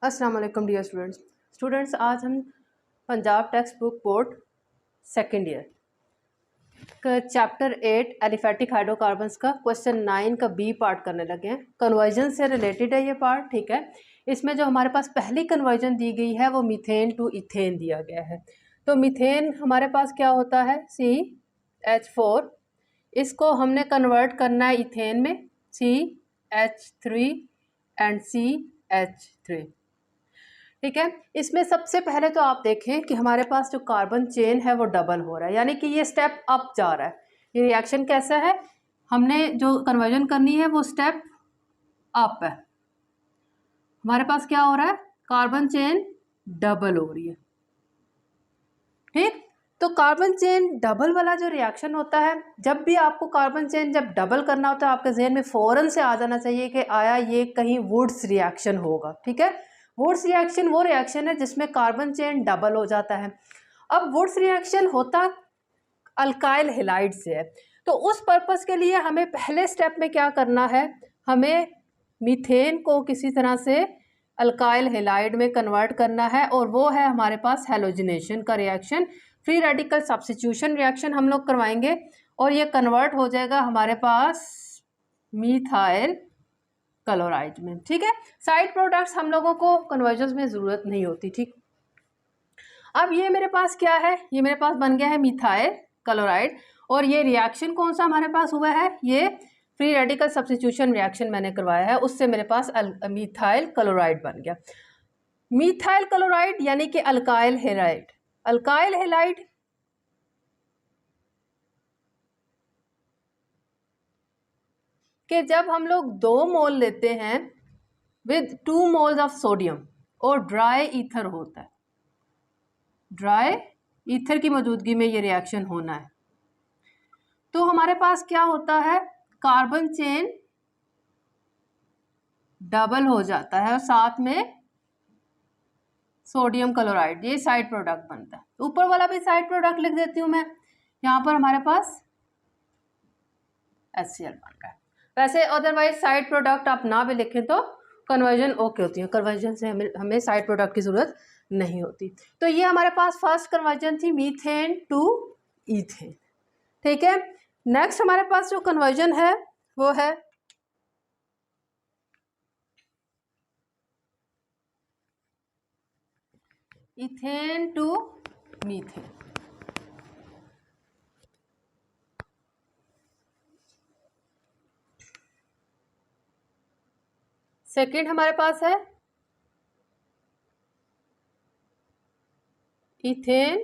अस्सलाम वालेकुम dear students आज हम Punjab text book board second year का चैप्टर 8 एलिफेटिक हाइड्रोकार्बन्स का क्वेश्चन 9 का बी पार्ट करने लगे हैं। कन्वर्जन से रिलेटेड है ये पार्ट, ठीक है। इसमें जो हमारे पास पहली कन्वर्जन दी गई है वो मीथेन टू इथेन दिया गया है। तो मीथेन हमारे पास क्या होता है CH4, इसको हमने कन्वर्ट करना है इथेन में CH3 एंड CH3, ठीक है। इसमें सबसे पहले तो आप देखें कि हमारे पास जो कार्बन चेन है वो डबल हो रहा है, यानी कि ये स्टेप अप जा रहा है। ये रिएक्शन कैसा है, हमने जो कन्वर्जन करनी है वो स्टेप अप है। हमारे पास क्या हो रहा है, कार्बन चेन डबल हो रही है, ठीक। तो कार्बन चेन डबल वाला जो रिएक्शन होता है, जब भी आपको कार्बन चेन जब डबल करना होता है आपके जहन में फ़ौरन से आ जाना चाहिए कि आया ये कहीं वुड्स रिएक्शन होगा, ठीक है। वुड्स रिएक्शन वो रिएक्शन है जिसमें कार्बन चेन डबल हो जाता है। अब वुड्स रिएक्शन होता अल्काइल हैलाइड से है, तो उस पर्पस के लिए हमें पहले स्टेप में क्या करना है, हमें मीथेन को किसी तरह से अल्काइल हैलाइड में कन्वर्ट करना है, और वो है हमारे पास हैलोजिनेशन का reaction. Free radical substitution reaction हम लोग करवाएंगे और ये कन्वर्ट हो जाएगा हमारे पास मीथाइल क्लोराइड में, ठीक है। साइड प्रोडक्ट्स हम लोगों को कन्वर्जन में ज़रूरत नहीं होती, ठीक। अब ये मेरे पास क्या है, ये मेरे पास बन गया है मीथाइल क्लोराइड, और ये रिएक्शन कौन सा हमारे पास हुआ है, ये फ्री रेडिकल सब्स्टिट्यूशन रिएक्शन मैंने करवाया है, उससे मेरे पास मीथाइल क्लोराइड बन गया। मीथाइल क्लोराइड यानी कि अल्काइल हैलाइड। अल्काइल हैलाइड कि जब हम लोग 2 मोल लेते हैं विद 2 मोल्स ऑफ सोडियम और ड्राई ईथर होता है, ड्राई ईथर की मौजूदगी में ये रिएक्शन होना है, तो हमारे पास क्या होता है, कार्बन चेन डबल हो जाता है और साथ में सोडियम क्लोराइड, ये साइड प्रोडक्ट बनता है। ऊपर वाला भी साइड प्रोडक्ट लिख देती हूँ मैं, यहाँ पर हमारे पास HCl बन रहा है। वैसे अदरवाइज साइड प्रोडक्ट आप ना भी लिखें तो कन्वर्जन ओके होती है, कन्वर्जन से हमें साइड प्रोडक्ट की ज़रूरत नहीं होती। तो ये हमारे पास फर्स्ट कन्वर्जन थी मीथेन टू ईथेन, ठीक है। नेक्स्ट हमारे पास जो कन्वर्जन है वो है इथेन टू मीथेन। सेकेंड हमारे पास है इथेन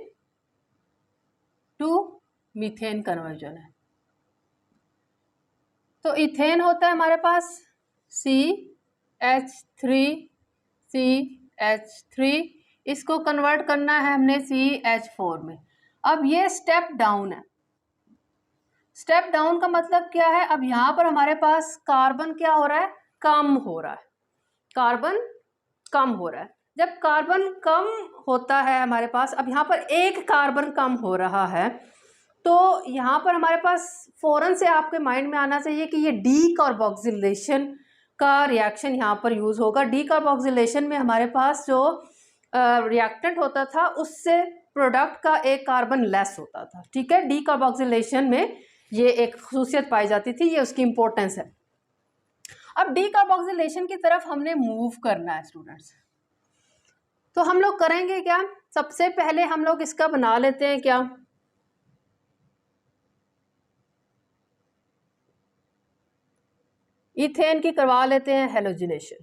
टू मीथेन कन्वर्जन है। तो इथेन होता है हमारे पास CH3, इसको कन्वर्ट करना है हमने CH4 में। अब ये स्टेप डाउन है। स्टेप डाउन का मतलब क्या है, अब यहाँ पर हमारे पास कार्बन क्या हो रहा है, कम हो रहा है, कार्बन कम हो रहा है। जब कार्बन कम होता है हमारे पास, अब यहाँ पर एक कार्बन कम हो रहा है, तो यहाँ पर हमारे पास फ़ौरन से आपके माइंड में आना चाहिए कि ये डीकार्बोक्सिलेशन का रिएक्शन यहाँ पर यूज़ होगा। डीकार्बोक्सिलेशन में हमारे पास जो रिएक्टेंट होता था उससे प्रोडक्ट का एक कार्बन लेस होता था, ठीक है। डीकार्बोक्सिलेशन में ये एक खसूसियत पाई जाती थी, ये उसकी इम्पोर्टेंस है। अब डीकार्बोक्सिलेशन की तरफ हमने मूव करना है स्टूडेंट्स, तो हम लोग करेंगे क्या, सबसे पहले हम लोग इसका बना लेते हैं क्या, इथेन की करवा लेते हैं हैलोजिनेशन,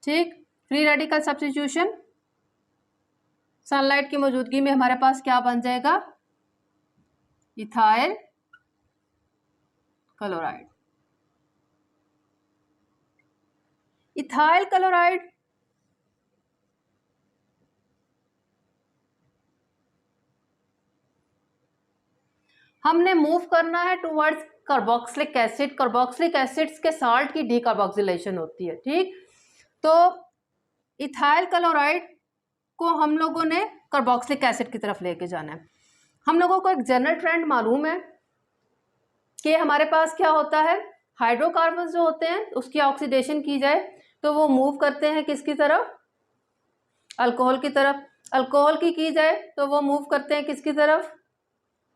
ठीक। फ्री रेडिकल सब्स्टिट्यूशन, सनलाइट की मौजूदगी में हमारे पास क्या बन जाएगा, इथाइल क्लोराइड। इथाइल क्लोराइड हमने मूव करना है towards carboxylic acid. Carboxylic acids के साल्ट की डीकार्बोक्सिलेशन होती है, ठीक। तो इथाइल क्लोराइड को हम लोगों ने कार्बोक्सिलिक एसिड की तरफ लेके जाना है। हम लोगों को एक जनरल ट्रेंड मालूम है कि हमारे पास क्या होता है, हाइड्रोकार्बन जो होते हैं उसकी ऑक्सीडेशन की जाए तो वो मूव करते हैं किसकी तरफ, अल्कोहल की तरफ। अल्कोहल की जाए तो वो मूव करते हैं किसकी तरफ,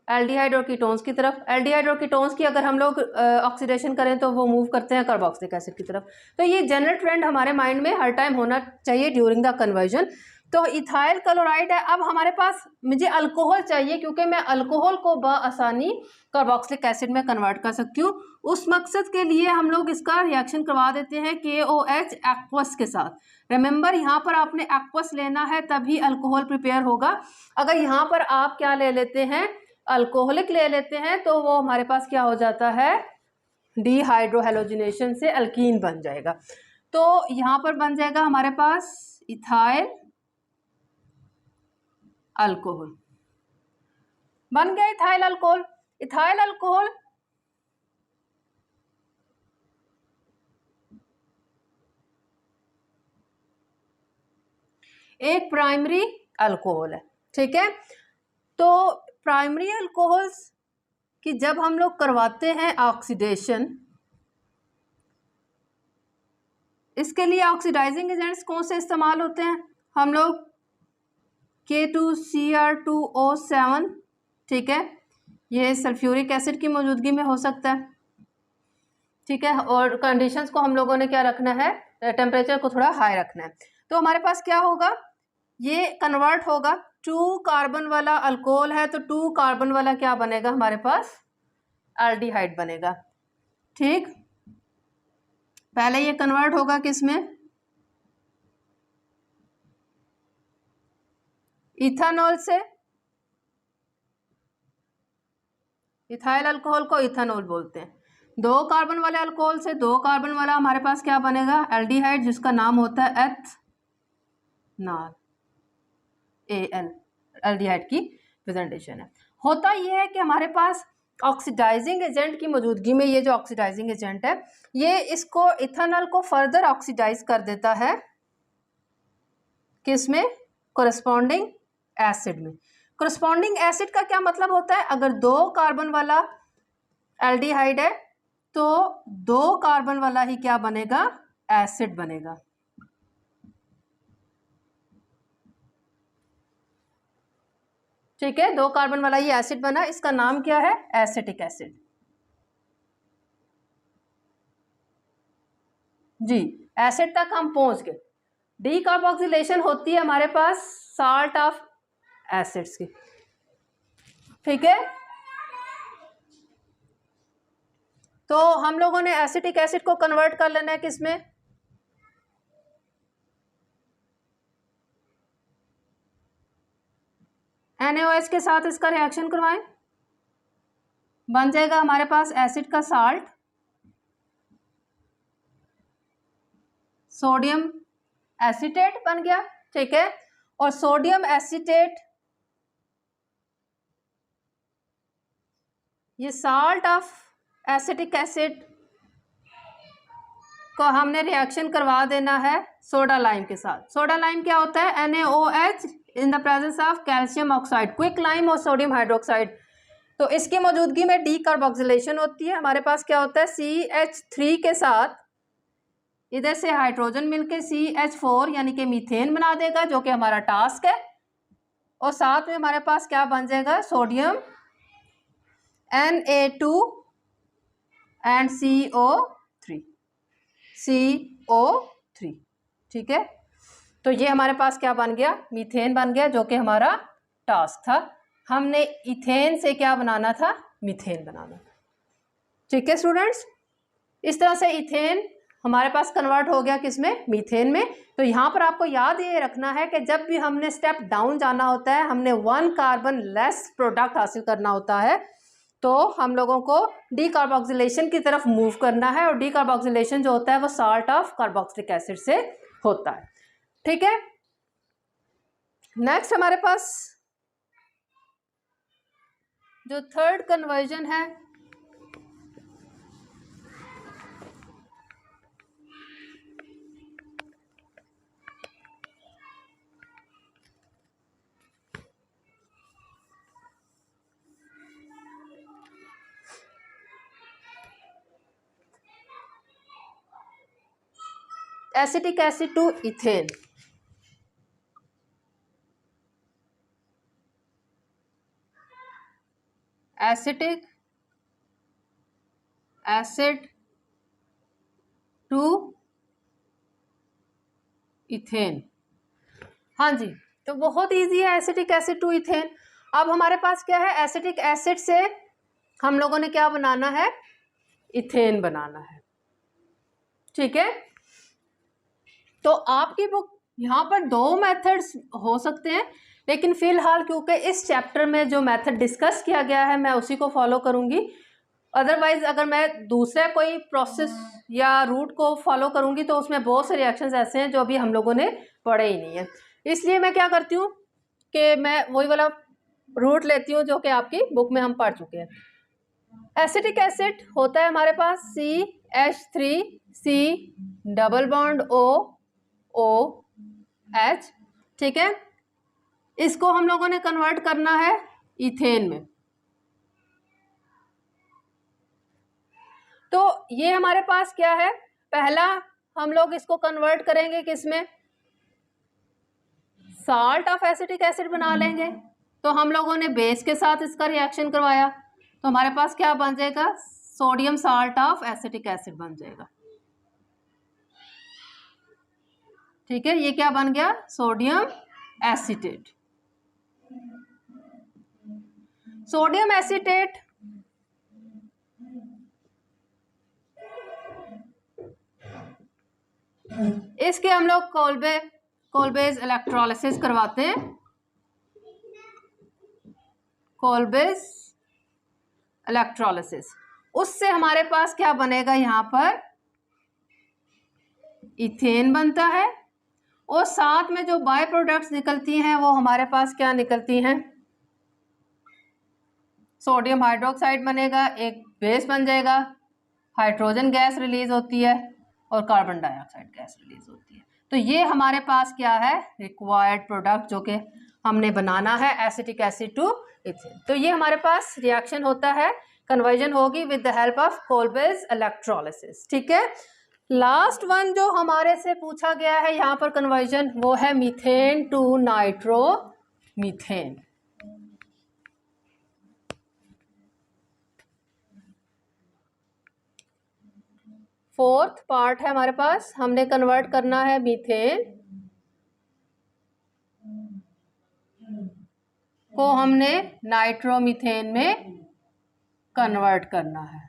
एल्डिहाइड और कीटोन्स की तरफ। एल्डिहाइड और कीटोन्स की अगर हम लोग ऑक्सीडेशन करें तो वो मूव करते हैं कार्बोक्सिलिक एसिड की तरफ। तो ये जनरल ट्रेंड हमारे माइंड में हर टाइम होना चाहिए ड्यूरिंग द कन्वर्जन। तो इथाइल क्लोराइड है, अब हमारे पास मुझे अल्कोहल चाहिए क्योंकि मैं अल्कोहल को बआसानी कार्बोक्सिलिक एसिड में कन्वर्ट कर सकती हूँ। उस मकसद के लिए हम लोग इसका रिएक्शन करवा देते हैं KOH एक्वस के साथ। रिमेंबर यहाँ पर आपने एक्वस लेना है तभी अल्कोहल प्रिपेयर होगा। अगर यहाँ पर आप क्या ले लेते हैं, अल्कोहलिक ले लेते हैं, तो वो हमारे पास क्या हो जाता है, डीहाइड्रोहेलोजिनेशन से अल्कीन बन जाएगा। तो यहाँ पर बन जाएगा हमारे पास इथाइल अल्कोहल, बन गया इथाइल अल्कोहल। इथाइल अल्कोहल एक प्राइमरी अल्कोहल है, ठीक है। तो प्राइमरी अल्कोहल्स कि जब हम लोग करवाते हैं ऑक्सीडेशन, इसके लिए ऑक्सीडाइजिंग एजेंट्स कौन से इस्तेमाल होते हैं, हम लोग K2Cr2O7, ठीक है, ये सल्फ्यूरिक एसिड की मौजूदगी में हो सकता है, ठीक है। और कंडीशंस को हम लोगों ने क्या रखना है, टेम्परेचर को थोड़ा हाई रखना है। तो हमारे पास क्या होगा, ये कन्वर्ट होगा, 2 कार्बन वाला अल्कोहल है तो 2 कार्बन वाला क्या बनेगा हमारे पास, एल्डिहाइड बनेगा, ठीक। पहले ये कन्वर्ट होगा किसमें, इथानॉल से, इथाइल अल्कोहल को इथानॉल बोलते हैं। 2 कार्बन वाले अल्कोहल से 2 कार्बन वाला हमारे पास क्या बनेगा, एल्डिहाइड, जिसका नाम होता है एथनॉल, AL, एल्डिहाइड की प्रेजेंटेशन है। होता यह है कि हमारे पास ऑक्सीडाइजिंग एजेंट की मौजूदगी में, ये जो ऑक्सीडाइजिंग एजेंट है ये इसको इथानॉल को फर्दर ऑक्सीडाइज कर देता है, किसमें, कोरस्पॉन्डिंग एसिड में। कोरस्पॉन्डिंग एसिड का क्या मतलब होता है, अगर 2 कार्बन वाला एल्डिहाइड है तो 2 कार्बन वाला ही क्या बनेगा, एसिड बनेगा, ठीक है। 2 कार्बन वाला ये एसिड बना, इसका नाम क्या है, एसिटिक एसिड, जी। एसिड तक हम पहुंच गए। डीकार्बोक्सिलेशन होती है हमारे पास साल्ट ऑफ एसिड्स की, ठीक है। तो हम लोगों ने एसिटिक एसिड को कन्वर्ट कर लेना है किसमें, NaOH के साथ इसका रिएक्शन करवाएं, बन जाएगा हमारे पास एसिड का साल्ट, सोडियम एसीटेट बन गया, ठीक है। और सोडियम एसीटेट, ये साल्ट ऑफ एसिटिक एसिड को हमने रिएक्शन करवा देना है सोडा लाइम के साथ। सोडा लाइम क्या होता है, NaOH in the presence of calcium oxide, quick lime और सोडियम हाइड्रोक्साइड। तो इसकी मौजूदगी में डीकार्बोक्सिलेशन होती है, हमारे पास क्या होता है, CH3 के साथ इधर से हाइड्रोजन मिलके CH4 यानी कि मीथेन बना देगा, जो कि हमारा टास्क है। और साथ में हमारे पास क्या बन जाएगा, सोडियम Na2 एंड CO3, ठीक है। तो ये हमारे पास क्या बन गया, मीथेन बन गया, जो कि हमारा टास्क था। हमने इथेन से क्या बनाना था, मीथेन बनाना था, ठीक है स्टूडेंट्स। इस तरह से इथेन हमारे पास कन्वर्ट हो गया किसमें, मीथेन में। तो यहाँ पर आपको याद ये रखना है कि जब भी हमने स्टेप डाउन जाना होता है, हमने 1 कार्बन लेस प्रोडक्ट हासिल करना होता है, तो हम लोगों को डीकार्बोक्सिलेशन की तरफ मूव करना है। और डीकार्बोक्सिलेशन जो होता है वो साल्ट ऑफ कार्बोक्सिलिक एसिड से होता है, ठीक है। नेक्स्ट हमारे पास जो थर्ड कन्वर्जन है, acetic acid to ethane, acetic acid to ethane. हाँ जी, तो बहुत इजी है एसिटिक एसिड टू इथेन। अब हमारे पास क्या है, एसिटिक एसिड से हम लोगों ने क्या बनाना है, इथेन बनाना है। ठीक है, तो आपकी बुक यहाँ पर 2 मेथड्स हो सकते हैं, लेकिन फिलहाल क्योंकि इस चैप्टर में जो मेथड डिस्कस किया गया है मैं उसी को फॉलो करूँगी। अदरवाइज अगर मैं दूसरा कोई प्रोसेस या रूट को फॉलो करूँगी तो उसमें बहुत से रिएक्शंस ऐसे हैं जो अभी हम लोगों ने पढ़े ही नहीं है। इसलिए मैं क्या करती हूँ कि मैं वही वाला रूट लेती हूँ जो कि आपकी बुक में हम पढ़ चुके हैं। एसिटिक एसिड होता है हमारे पास CH3C डबल बॉन्ड OH, ठीक है। इसको हम लोगों ने कन्वर्ट करना है इथेन में। तो ये हमारे पास क्या है, पहला हम लोग इसको कन्वर्ट करेंगे किसमें, साल्ट ऑफ एसिटिक एसिड बना लेंगे। तो हम लोगों ने बेस के साथ इसका रिएक्शन करवाया तो हमारे पास क्या बन जाएगा, sodium salt of acetic acid बन जाएगा। ठीक है, ये क्या बन गया, सोडियम एसीटेट। सोडियम एसीटेट इसके हम लोग कोलबेज इलेक्ट्रोलिसिस करवाते हैं, कोलबेज इलेक्ट्रोलिसिस। उससे हमारे पास क्या बनेगा, यहाँ पर इथेन बनता है और साथ में जो बाय प्रोडक्ट्स निकलती हैं वो हमारे पास क्या निकलती हैं, सोडियम हाइड्रोक्साइड बनेगा, एक बेस बन जाएगा, हाइड्रोजन गैस रिलीज होती है और कार्बन डाइऑक्साइड गैस रिलीज होती है। तो ये हमारे पास क्या है, रिक्वायर्ड प्रोडक्ट जो कि हमने बनाना है एसिटिक एसिड टू इथेन। तो ये हमारे पास रिएक्शन होता है, कन्वर्जन होगी with the help of Kolbe's electrolysis. ठीक है, लास्ट वन जो हमारे से पूछा गया है यहाँ पर कन्वर्जन, वो है methane to nitromethane. Fourth part है हमारे पास, हमने कन्वर्ट करना है मीथेन को, हमने नाइट्रोमीथेन में कन्वर्ट करना है।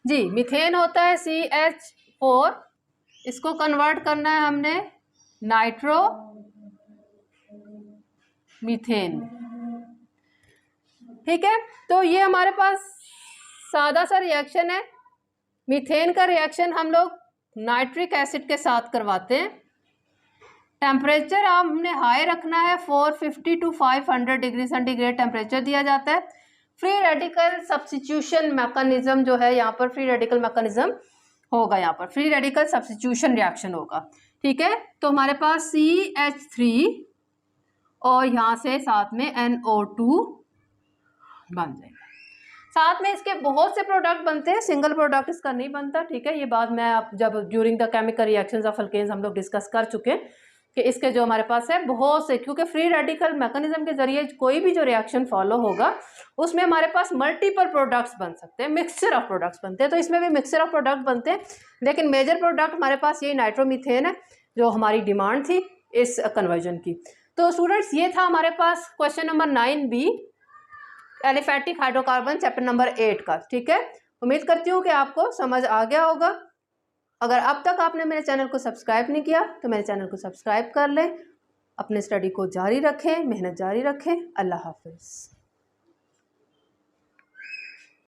जी, मीथेन होता है CH4, इसको कन्वर्ट करना है हमने नाइट्रो मीथेन। ठीक है, तो ये हमारे पास सादा सा रिएक्शन है। मीथेन का रिएक्शन हम लोग नाइट्रिक एसिड के साथ करवाते हैं। टेम्परेचर हमने हाई रखना है, 450 to 500 डिग्री सेंटीग्रेड टेम्परेचर दिया जाता है। फ्री रेडिकल सब्स्टिट्यूशन मैकेनिज्म जो है यहाँ पर, फ्री रेडिकल मैकेनिज्म होगा, यहाँ पर फ्री रेडिकल सब्स्टिट्यूशन रिएक्शन होगा। ठीक है, तो हमारे पास CH3 और यहाँ से साथ में NO2 बन जाएगा। साथ में इसके बहुत से प्रोडक्ट बनते हैं, सिंगल प्रोडक्ट इसका नहीं बनता। ठीक है, ये बात मैं आप जब during the chemical reactions of alkanes हम लोग डिस्कस कर चुके हैं कि इसके जो हमारे पास है बहुत से, क्योंकि फ्री रेडिकल मैकेनिज्म के जरिए कोई भी जो रिएक्शन फॉलो होगा उसमें हमारे पास मल्टीपल प्रोडक्ट्स बन सकते हैं, मिक्सचर ऑफ प्रोडक्ट्स बनते हैं। तो इसमें भी मिक्सचर ऑफ प्रोडक्ट बनते हैं, लेकिन मेजर प्रोडक्ट हमारे पास यही नाइट्रोमीथेन है जो हमारी डिमांड थी इस कन्वर्जन की। तो स्टूडेंट्स, ये था हमारे पास question number 9B aliphatic hydrocarbon chapter number 8 का। ठीक है, उम्मीद करती हूँ कि आपको समझ आ गया होगा। अगर अब तक आपने मेरे चैनल को सब्सक्राइब नहीं किया तो मेरे चैनल को सब्सक्राइब कर लें, अपने स्टडी को जारी रखें, मेहनत जारी रखें। अल्लाह हाफिज़।